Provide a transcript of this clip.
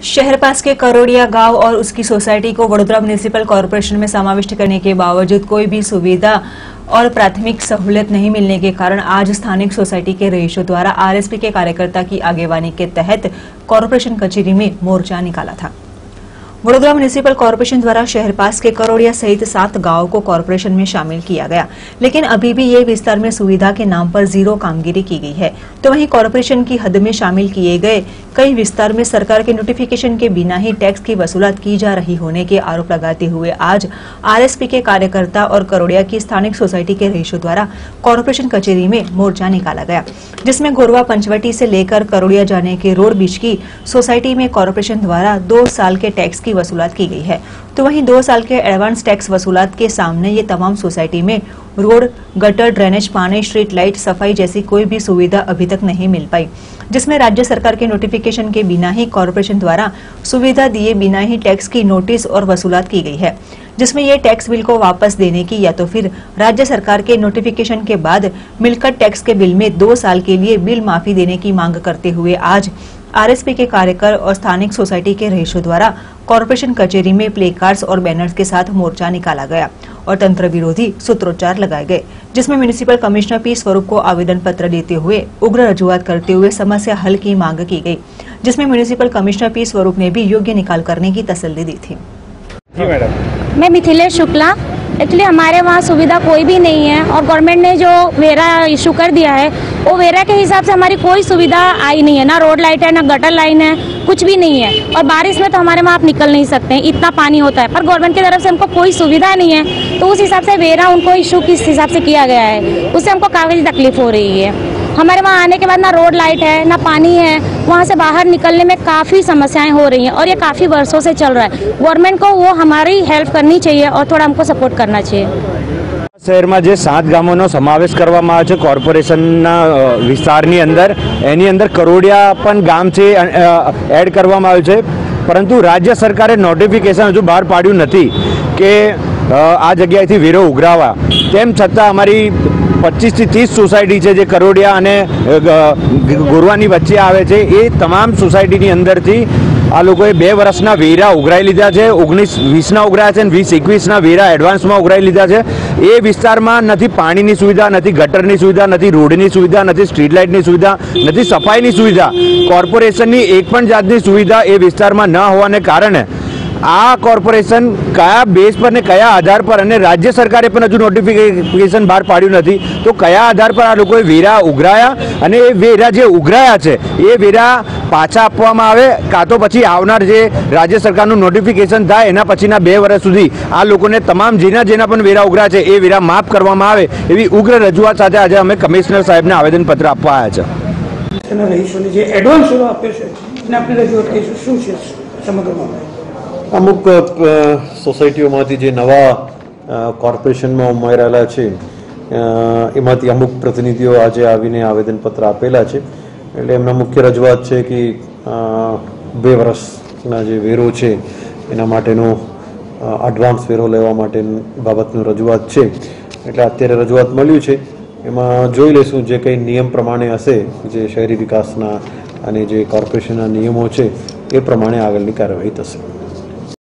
शहर पास के करोड़िया गांव और उसकी सोसाइटी को वडोदरा म्युनिसिपल कॉर्पोरेशन में समाविष्ट करने के बावजूद कोई भी सुविधा और प्राथमिक सहूलियत नहीं मिलने के कारण आज स्थानिक सोसाइटी के रहीशों द्वारा आरएसपी के कार्यकर्ता की आगेवानी के तहत कॉर्पोरेशन कचेरी में मोर्चा निकाला था। वडोदरा म्युनिसिपल कॉर्पोरेशन द्वारा शहर पास के करोड़िया सहित 7 गांवों को कॉर्पोरेशन में शामिल किया गया, लेकिन अभी भी ये विस्तार में सुविधा के नाम पर जीरो कामगिरी की गई है। तो वहीं कॉर्पोरेशन की हद में शामिल किए गए कई विस्तार में सरकार के नोटिफिकेशन के बिना ही टैक्स की वसूलात की जा रही होने के आरोप लगाते हुए आज आरएसपी के कार्यकर्ता और करोड़िया की स्थानिक सोसाइटी के रहीशों द्वारा कॉर्पोरेशन कचेरी में मोर्चा निकाला गया, जिसमें गोरवा पंचवटी से लेकर करोड़िया जाने के रोड बीच की सोसाइटी में कॉर्पोरेशन द्वारा 2 साल के टैक्स की वसूलात की गई है। तो वहीं 2 साल के एडवांस टैक्स वसूलात के सामने ये तमाम सोसाइटी में रोड, गटर, ड्रेनेज, पानी, स्ट्रीट लाइट, सफाई जैसी कोई भी सुविधा अभी तक नहीं मिल पाई, जिसमें राज्य सरकार के नोटिफिकेशन के बिना ही कॉर्पोरेशन द्वारा सुविधा दिए बिना ही टैक्स की नोटिस और वसूलात की गई है, जिसमें ये टैक्स बिल को वापस देने की या तो फिर राज्य सरकार के नोटिफिकेशन के बाद मिलकत टैक्स के बिल में 2 साल के लिए बिल माफी देने की मांग करते हुए आज आरएसपी के कार्यकर और स्थानिक सोसाइटी के रहीशों द्वारा कॉर्पोरेशन कचेरी में प्ले कार्ड्स और बैनर्स के साथ मोर्चा निकाला गया और तंत्र विरोधी सूत्रोच्चार लगाए गए, जिसमें म्युनिसिपल कमिश्नर पी स्वरूप को आवेदन पत्र देते हुए उग्र रजूआत करते हुए समस्या हल की मांग की गई, जिसमें म्युनिसिपल कमिश्नर पी स्वरूप ने भी योग्य निकाल करने की तसल्ली दी थी। जी मैडम। मैं मिथिलेश शुक्ला। एक्चुअली हमारे वहाँ सुविधा कोई भी नहीं है और गवर्नमेंट ने जो वेरा इशू कर दिया है वो वेरा के हिसाब से हमारी कोई सुविधा आई नहीं है, ना रोड लाइट है, ना गटर लाइन है, कुछ भी नहीं है। और बारिश में तो हमारे वहाँ आप निकल नहीं सकते हैं, इतना पानी होता है, पर गवर्नमेंट की तरफ से हमको कोई सुविधा नहीं है। तो उस हिसाब से वेरा उनको इशू किस हिसाब से किया गया है, उससे हमको काफ़ी तकलीफ हो रही है। हमारे वहाँ आने के बाद ना रोड लाइट है, ना पानी है, वहाँ से बाहर निकलने में काफ़ी समस्याएं हो रही हैं और ये काफ़ी वर्षों से चल रहा है। गवर्नमेंट को वो हमारी हेल्प करनी चाहिए और थोड़ा हमको सपोर्ट करना चाहिए। शहर में जो 7 गामों समावेश करवामां आव्यो छे कॉर्पोरेशनना विस्तारनी अंदर, एनी अंदर करोड़िया पण गाम छे एड करवामां आव्युं छे, परंतु राज्य सरकारे नोटिफिकेशन हजू बहार पाड्युं नथी के आ जग्याएथी वेरो उघरावा। तेम छतां अमारी 25 થી 30 सोसायटी है जो करोड़िया और गोरवानी वच्चे आवे छे, ए तमाम सोसायटी अंदर थी आ लोकोए 2 वर्षना वेरा उघराई लीधा है, 19-20 उघराया है, 20-21 वेरा एडवांस में उघराई लीधा है। ए विस्तार में नहीं पानी की सुविधा, नहीं गटर की सुविधा, नहीं रोड की सुविधा, नहीं स्ट्रीट लाइट की सुविधा, नहीं सफाई की सुविधा, कॉर्पोरेशन की एक पण जातनी सुविधा ए विस्तार में न होवाने कारणे आ कॉर्पोरेशन कया बेस पर ने कया आधार पर अने राज्य सरकारे पण हजू नोटिफिकेशन बहार पाड्युं नथी, तो कया आधार पर आ लोकोए वेरा उघराया अने ए वेरा जे उघराया छे ए वेरा पाछा आपवामां आवे का तो पछी आवनार जे राज्य सरकारनुं नोटिफिकेशन थाय एना पछीना 2 वर्ष सुधी आ लोकोने तमाम जेना पण वेरा उघराया छे ए वेरा माफ करवामां आवे एवी उग्र रजूआत साथे आज अमे कमिश्नर साहेबने आवेदनपत्र आपवा आव्या छे। तेना रहीशोने जे एडवांस वेरो आप्यो छे एने आपणे रजूआत करीशुं शुं छे समग्र मामले? अमुक सोसायटीओमांथी जे नवा कॉर्पोरेशन में उमेरायेला छे एमांथी अमुक प्रतिनिधिओ आज आवीने आवेदनपत्र आपेला छे, एटले एमना मुख्य रजूआत छे कि 2 वर्षना जे वेरो छे एना माटेनो एडवांस वेरो लेवा माटे बाबतनी रजूआत छे, एटले अत्यारे रजूआत मळ्युं छे। एमां जोई लेशुं जे कंई नियम प्रमाणे हशे जे शहरी विकासना अने जे कॉर्पोरेशनना नियमो छे ए प्रमाणे आगळनी कार्यवाही थशे।